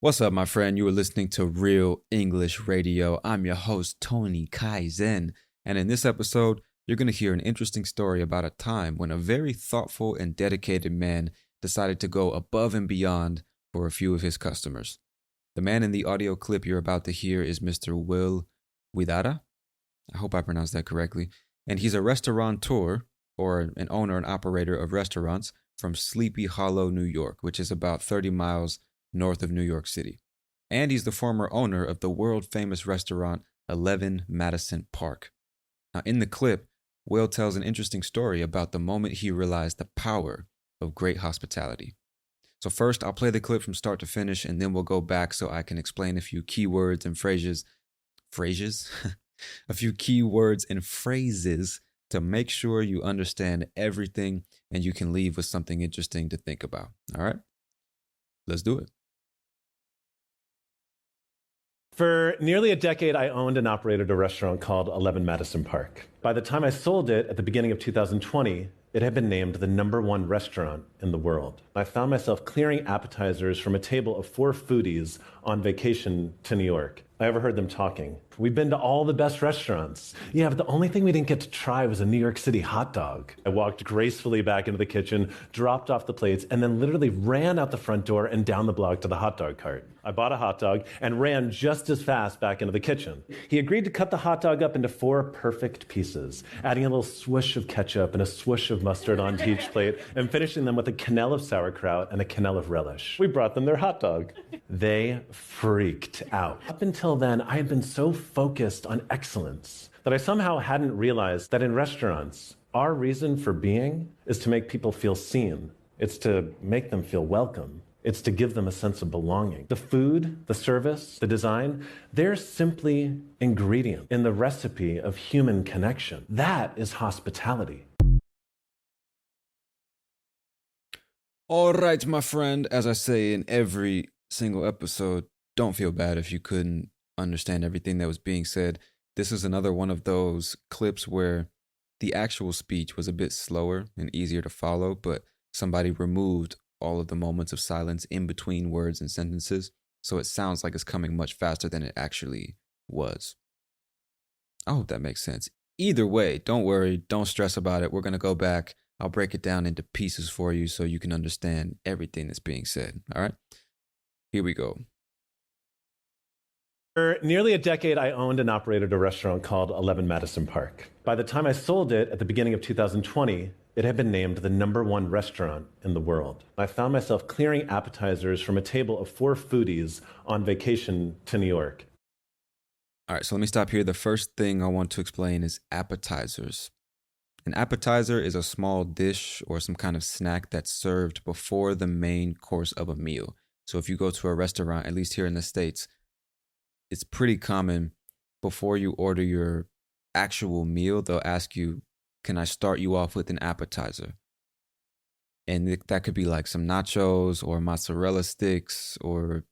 What's up, my friend? You are listening to Real English Radio. I'm your host, Tony Kaizen. And in this episode, you're going to hear an interesting story about a time when a very thoughtful and dedicated man decided to go above and beyond for a few of his customers. The man in the audio clip you're about to hear is Mr. Will Widara. I hope I pronounced that correctly. And he's a restaurateur, or an owner and operator of restaurants from Sleepy Hollow, New York, which is about 30 miles north of New York City. And he's the former owner of the world-famous restaurant 11 Madison Park. Now, in the clip, Will tells an interesting story about the moment he realized the power of great hospitality. So first, I'll play the clip from start to finish, and then we'll go back so I can explain a few keywords and phrases? A few keywords and phrases to make sure you understand everything and you can leave with something interesting to think about. All right? Let's do it. For nearly a decade, I owned and operated a restaurant called 11 Madison Park. By the time I sold it at the beginning of 2020, it had been named the #1 restaurant in the world. I found myself clearing appetizers from a table of 4 foodies on vacation to New York. I overheard them talking. We've been to all the best restaurants. Yeah, but the only thing we didn't get to try was a New York City hot dog. I walked gracefully back into the kitchen, dropped off the plates, and then literally ran out the front door and down the block to the hot dog cart. I bought a hot dog and ran just as fast back into the kitchen. He agreed to cut the hot dog up into 4 perfect pieces, adding a little swoosh of ketchup and a swoosh of mustard onto each plate, and finishing them with a quenelle of sauerkraut and a quenelle of relish. We brought them their hot dog. They freaked out. Up until then, I had been so focused on excellence that I somehow hadn't realized that in restaurants, our reason for being is to make people feel seen. It's to make them feel welcome. It's to give them a sense of belonging. The food, the service, the design, they're simply ingredients in the recipe of human connection. That is hospitality. All right, my friend, as I say in every single episode, don't feel bad if you couldn't understand everything that was being said. This is another one of those clips where the actual speech was a bit slower and easier to follow, but somebody removed all of the moments of silence in between words and sentences, so it sounds like it's coming much faster than it actually was. I hope that makes sense. Either way, don't worry, don't stress about it. We're going to go back. I'll break it down into pieces for you so you can understand everything that's being said. All right? Here we go. For nearly a decade, I owned and operated a restaurant called 11 Madison Park. By the time I sold it at the beginning of 2020, it had been named the #1 restaurant in the world. I found myself clearing appetizers from a table of 4 foodies on vacation to New York. All right, so let me stop here. The first thing I want to explain is appetizers. An appetizer is a small dish or some kind of snack that's served before the main course of a meal. So if you go to a restaurant, at least here in the States, it's pretty common before you order your actual meal, they'll ask you, can I start you off with an appetizer? And that could be like some nachos or mozzarella sticks or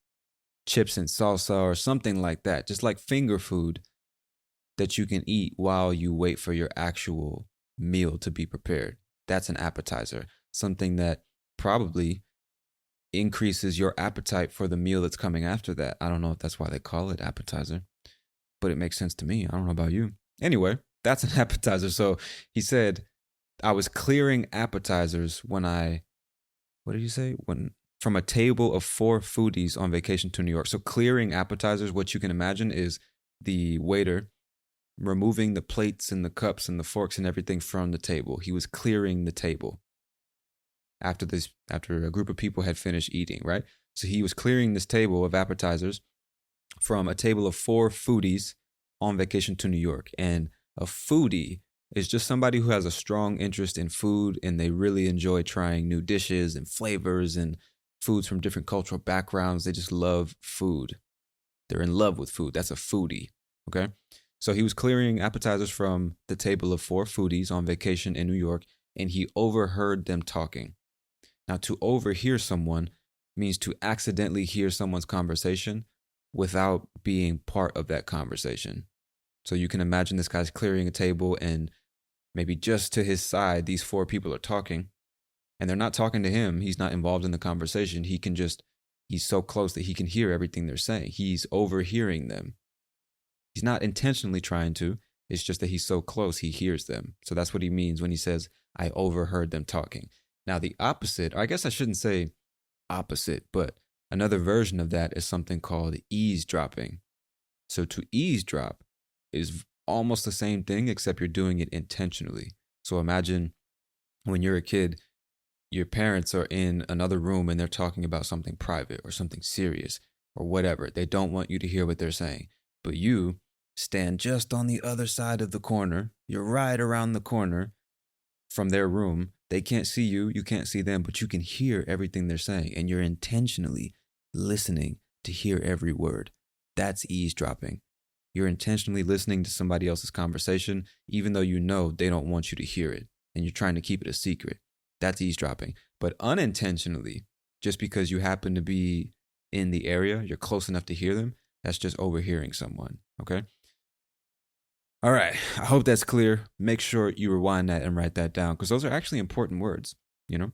chips and salsa or something like that. Just like finger food that you can eat while you wait for your actual meal to be prepared. That's an appetizer. Something that probably increases your appetite for the meal that's coming after that. I don't know if that's why they call it appetizer, but it makes sense to me. I don't know about you. Anyway, that's an appetizer. So he said, I was clearing appetizers when what did you say? From a table of 4 foodies on vacation to New York. So clearing appetizers, what you can imagine is the waiter removing the plates and the cups and the forks and everything from the table. He was clearing the table after a group of people had finished eating, right? So he was clearing this table of appetizers from a table of 4 foodies on vacation to New York. And a foodie is just somebody who has a strong interest in food and they really enjoy trying new dishes and flavors and foods from different cultural backgrounds. They just love food. They're in love with food. That's a foodie, okay? So he was clearing appetizers from the table of 4 foodies on vacation in New York, and he overheard them talking. Now, to overhear someone means to accidentally hear someone's conversation without being part of that conversation. So you can imagine this guy's clearing a table and maybe just to his side, these 4 people are talking and they're not talking to him. He's not involved in the conversation. He can just He's so close that he can hear everything they're saying. He's overhearing them. He's not intentionally trying to. It's just that he's so close, he hears them. So that's what he means when he says, I overheard them talking. Now, the opposite, or I guess I shouldn't say opposite, but another version of that is something called eavesdropping. So to eavesdrop is almost the same thing, except you're doing it intentionally. So imagine when you're a kid, your parents are in another room and they're talking about something private or something serious or whatever. They don't want you to hear what they're saying. But you stand just on the other side of the corner. You're right around the corner from their room. They can't see you, you can't see them, but you can hear everything they're saying. And you're intentionally listening to hear every word. That's eavesdropping. You're intentionally listening to somebody else's conversation, even though you know they don't want you to hear it. And you're trying to keep it a secret. That's eavesdropping. But unintentionally, just because you happen to be in the area, you're close enough to hear them, that's just overhearing someone, okay? All right, I hope that's clear. Make sure you rewind that and write that down because those are actually important words, you know?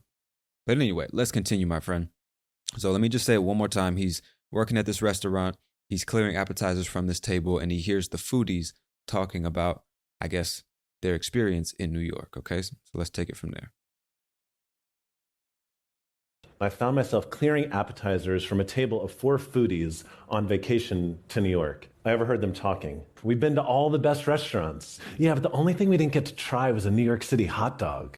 But anyway, let's continue, my friend. So let me just say it one more time. He's working at this restaurant. He's clearing appetizers from this table and he hears the foodies talking about, I guess, their experience in New York, okay? So let's take it from there. I found myself clearing appetizers from a table of 4 foodies on vacation to New York. I overheard them talking. We've been to all the best restaurants. Yeah, but the only thing we didn't get to try was a New York City hot dog.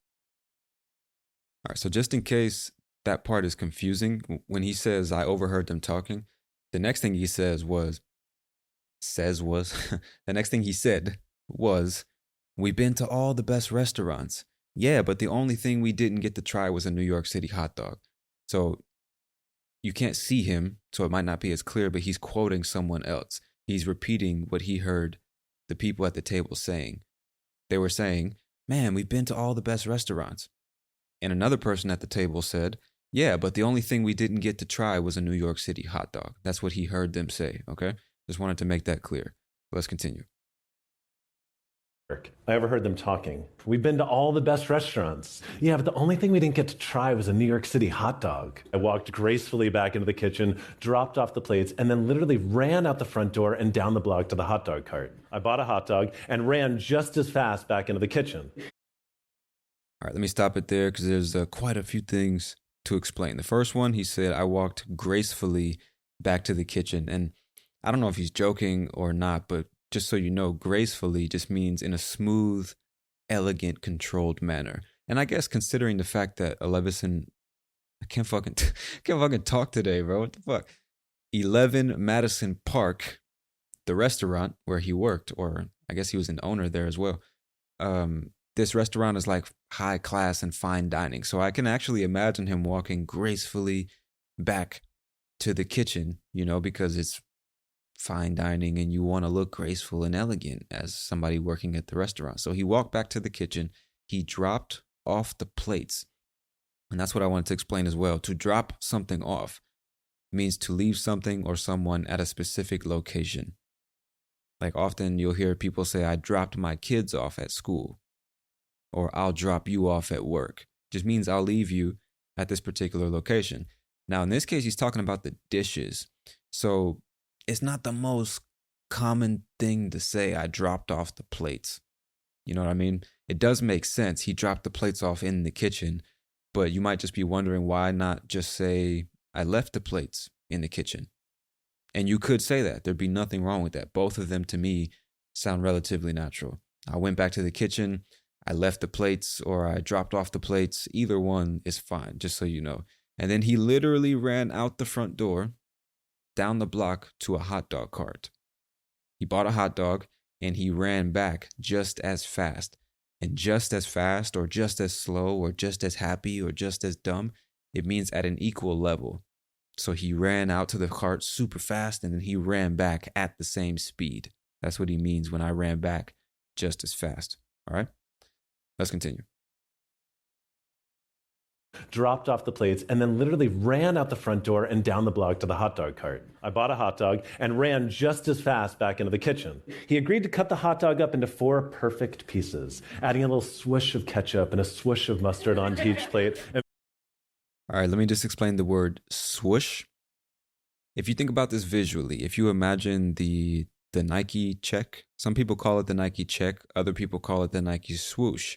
All right, so just in case that part is confusing, when he says, I overheard them talking, the next thing he the next thing he said was, we've been to all the best restaurants. Yeah, but the only thing we didn't get to try was a New York City hot dog. So you can't see him, so it might not be as clear, but he's quoting someone else. He's repeating what he heard the people at the table saying. They were saying, man, we've been to all the best restaurants. And another person at the table said, yeah, but the only thing we didn't get to try was a New York City hot dog. That's what he heard them say, okay? Just wanted to make that clear. Let's continue. I overheard them talking. We've been to all the best restaurants. Yeah, but the only thing we didn't get to try was a New York City hot dog. I walked gracefully back into the kitchen, dropped off the plates, and then literally ran out the front door and down the block to the hot dog cart. I bought a hot dog and ran just as fast back into the kitchen. All right, let me stop it there because there's quite a few things to explain. The first one, he said, I walked gracefully back to the kitchen. And I don't know if he's joking or not, but just so you know, gracefully just means in a smooth, elegant, controlled manner. And I guess considering the fact that I can't fucking talk today, bro. What the fuck? 11 Madison Park, the restaurant where he worked, or I guess he was an owner there as well. This restaurant is like high class and fine dining. So I can actually imagine him walking gracefully back to the kitchen, you know, because it's fine dining and you want to look graceful and elegant as somebody working at the restaurant. So he walked back to the kitchen. He dropped off the plates. And that's what I wanted to explain as well. To drop something off means to leave something or someone at a specific location. Like often you'll hear people say, I dropped my kids off at school, or I'll drop you off at work. Just means I'll leave you at this particular location. Now, in this case, he's talking about the dishes. So it's not the most common thing to say, I dropped off the plates. You know what I mean? It does make sense. He dropped the plates off in the kitchen, but you might just be wondering why not just say, I left the plates in the kitchen. And you could say that. There'd be nothing wrong with that. Both of them, to me, sound relatively natural. I went back to the kitchen, I left the plates, or I dropped off the plates. Either one is fine, just so you know. And then he literally ran out the front door, down the block to a hot dog cart. He bought a hot dog and he ran back just as fast. And just as fast or just as slow or just as happy or just as dumb, it means at an equal level. So he ran out to the cart super fast and then he ran back at the same speed. That's what he means when I ran back just as fast. All right, let's continue. Dropped off the plates, and then literally ran out the front door and down the block to the hot dog cart. I bought a hot dog and ran just as fast back into the kitchen. He agreed to cut the hot dog up into 4 perfect pieces, adding a little swoosh of ketchup and a swoosh of mustard onto each plate. All right, let me just explain the word swoosh. If you think about this visually, if you imagine the Nike check, some people call it the Nike check, other people call it the Nike swoosh.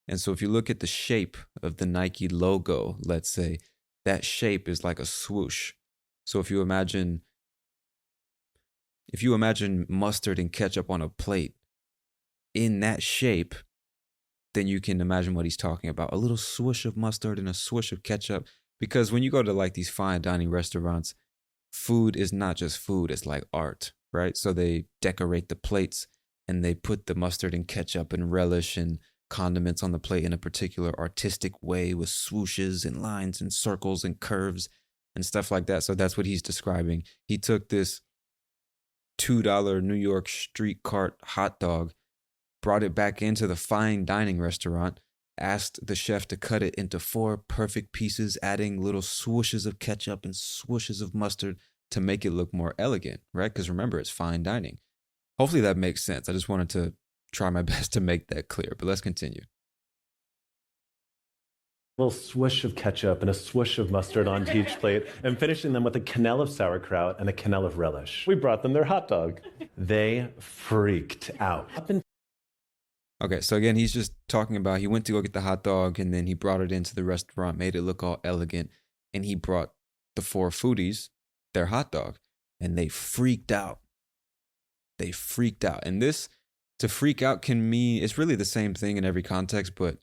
And so if you look at the shape of the Nike logo, let's say, that shape is like a swoosh. So if you imagine mustard and ketchup on a plate in that shape, then you can imagine what he's talking about. A little swoosh of mustard and a swoosh of ketchup. Because when you go to like these fine dining restaurants, food is not just food, it's like art, right? So they decorate the plates and they put the mustard and ketchup and relish and condiments on the plate in a particular artistic way with swooshes and lines and circles and curves and stuff like that. So that's what he's describing. He took this $2 New York street cart hot dog, brought it back into the fine dining restaurant, asked the chef to cut it into 4 perfect pieces, adding little swooshes of ketchup and swooshes of mustard to make it look more elegant, right? Because remember, it's fine dining. Hopefully that makes sense. I just wanted to try my best to make that clear, but let's continue. A little swish of ketchup and a swoosh of mustard onto each plate, and finishing them with a quenelle of sauerkraut and a quenelle of relish. We brought them their hot dog. They freaked out. Okay, so again, he's just talking about he went to go get the hot dog and then he brought it into the restaurant, made it look all elegant, and he brought the 4 foodies their hot dog, and they freaked out. They freaked out. And this, to freak out can mean, it's really the same thing in every context, but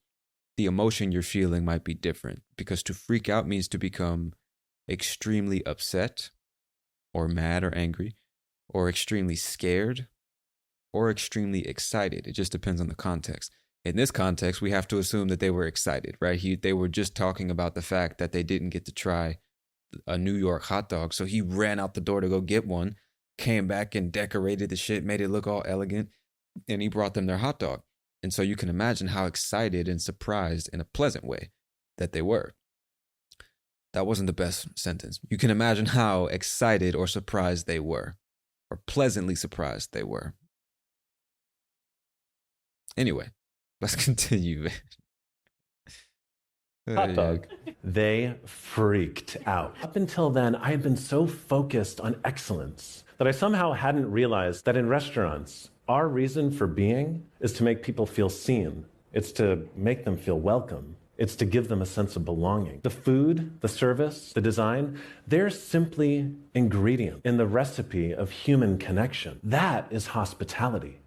the emotion you're feeling might be different, because to freak out means to become extremely upset or mad or angry or extremely scared or extremely excited. It just depends on the context. In this context, we have to assume that they were excited, right? They were just talking about the fact that they didn't get to try a New York hot dog. So he ran out the door to go get one, came back and decorated the shit, made it look all elegant, and he brought them their hot dog. And so you can imagine how excited and surprised in a pleasant way that they were. That wasn't the best sentence. You can imagine how excited or surprised they were, or pleasantly surprised they were. Anyway, let's continue. Hot dog. They freaked out. Up until then, I had been so focused on excellence that I somehow hadn't realized that in restaurants, our reason for being is to make people feel seen. It's to make them feel welcome. It's to give them a sense of belonging. The food, the service, the design, they're simply ingredients in the recipe of human connection. That is hospitality.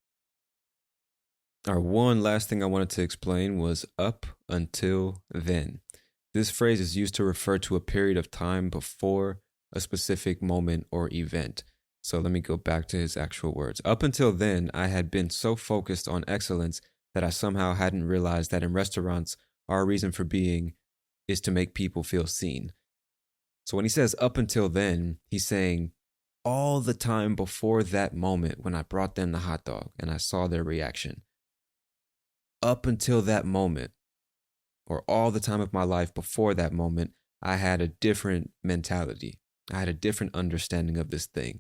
Our one last thing I wanted to explain was up until then. This phrase is used to refer to a period of time before a specific moment or event. So let me go back to his actual words. Up until then, I had been so focused on excellence that I somehow hadn't realized that in restaurants, our reason for being is to make people feel seen. So when he says up until then, he's saying all the time before that moment when I brought them the hot dog and I saw their reaction. Up until that moment, or all the time of my life before that moment, I had a different mentality. I had a different understanding of this thing.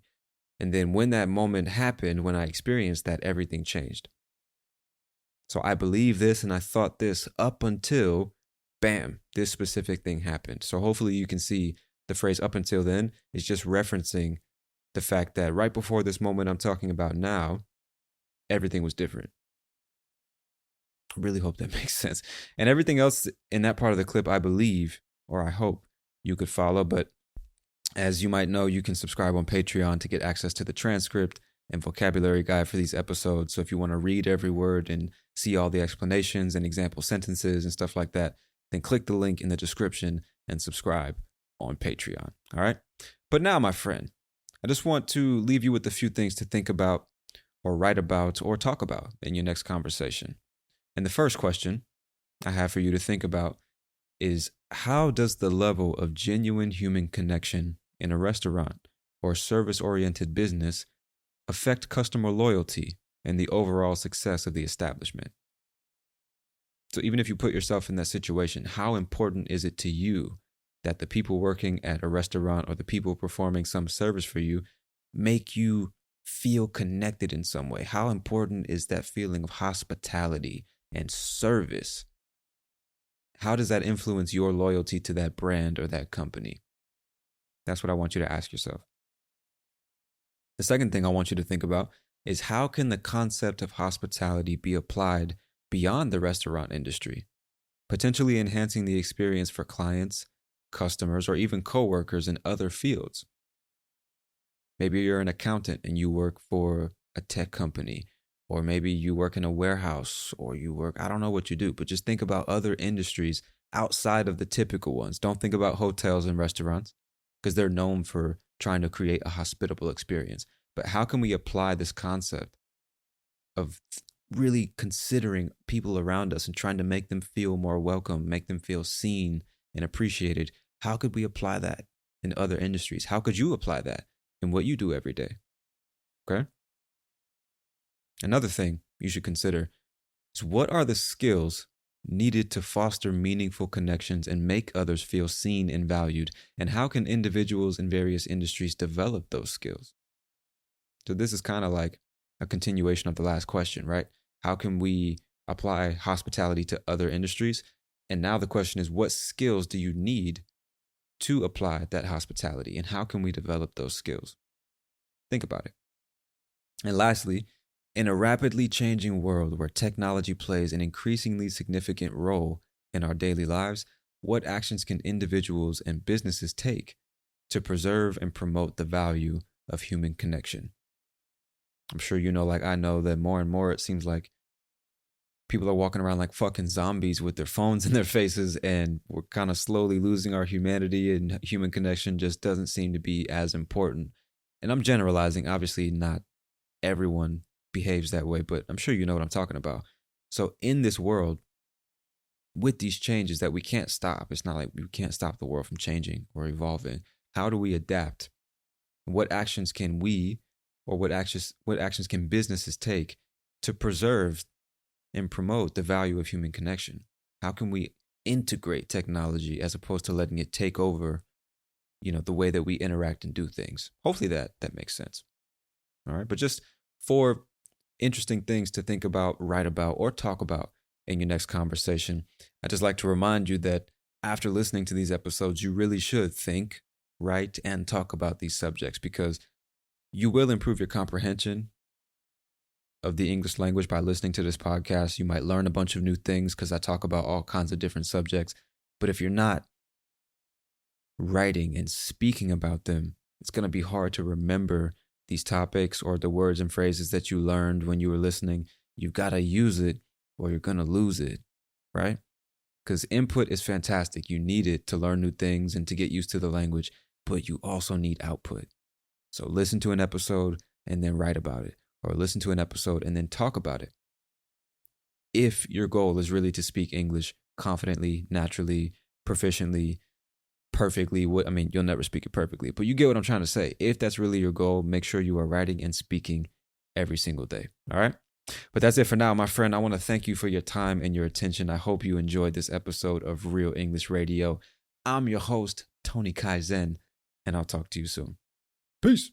And then when that moment happened, when I experienced that, everything changed. So I believe this and I thought this up until, bam, this specific thing happened. So hopefully you can see the phrase up until then is just referencing the fact that right before this moment I'm talking about now, everything was different. I really hope that makes sense. And everything else in that part of the clip, I believe, or I hope you could follow. But as you might know, you can subscribe on Patreon to get access to the transcript and vocabulary guide for these episodes. So if you want to read every word and see all the explanations and example sentences and stuff like that, then click the link in the description and subscribe on Patreon. All right. But now, my friend, I just want to leave you with a few things to think about or write about or talk about in your next conversation. And the first question I have for you to think about is, how does the level of genuine human connection in a restaurant or service-oriented business affect customer loyalty and the overall success of the establishment? So even if you put yourself in that situation, how important is it to you that the people working at a restaurant or the people performing some service for you make you feel connected in some way? How important is that feeling of hospitality and service? How does that influence your loyalty to that brand or that company? That's what I want you to ask yourself. The second thing I want you to think about is how can the concept of hospitality be applied beyond the restaurant industry, potentially enhancing the experience for clients, customers, or even coworkers in other fields. Maybe you're an accountant and you work for a tech company, or maybe you work in a warehouse, or you work, I don't know what you do, but just think about other industries outside of the typical ones. Don't think about hotels and restaurants because they're known for trying to create a hospitable experience. But how can we apply this concept of really considering people around us and trying to make them feel more welcome, make them feel seen and appreciated? How could we apply that in other industries? How could you apply that in what you do every day? Okay. Another thing you should consider is, what are the skills needed to foster meaningful connections and make others feel seen and valued? And how can individuals in various industries develop those skills? So this is kind of like a continuation of the last question, right? How can we apply hospitality to other industries? And now the question is, what skills do you need to apply that hospitality? And how can we develop those skills? Think about it. And lastly, in a rapidly changing world where technology plays an increasingly significant role in our daily lives, what actions can individuals and businesses take to preserve and promote the value of human connection? I'm sure you know, like I know, that more and more it seems like people are walking around like fucking zombies with their phones in their faces, and we're kind of slowly losing our humanity, and human connection just doesn't seem to be as important. And I'm generalizing, obviously not everyone behaves that way, but I'm sure you know what I'm talking about. So in this world, with these changes that we can't stop, it's not like we can't stop the world from changing or evolving. How do we adapt? What actions can we, or what actions can businesses take to preserve and promote the value of human connection? How can we integrate technology as opposed to letting it take over, the way that we interact and do things? Hopefully that makes sense. All right, but just 4 interesting things to think about, write about, or talk about in your next conversation. I'd just like to remind you that after listening to these episodes, you really should think, write, and talk about these subjects, because you will improve your comprehension of the English language by listening to this podcast. You might learn a bunch of new things because I talk about all kinds of different subjects. But if you're not writing and speaking about them, it's going to be hard to remember these topics or the words and phrases that you learned when you were listening. You've got to use it or you're going to lose it, right? Because input is fantastic. You need it to learn new things and to get used to the language, but you also need output. So listen to an episode and then write about it, or listen to an episode and then talk about it. If your goal is really to speak English confidently, naturally, proficiently, perfectly, you'll never speak it perfectly, but you get what I'm trying to say. If that's really your goal, make sure you are writing and speaking every single day. All right. But that's it for now, my friend. I want to thank you for your time and your attention. I hope you enjoyed this episode of Real English Radio. I'm your host, Tony Kaizen, and I'll talk to you soon. Peace.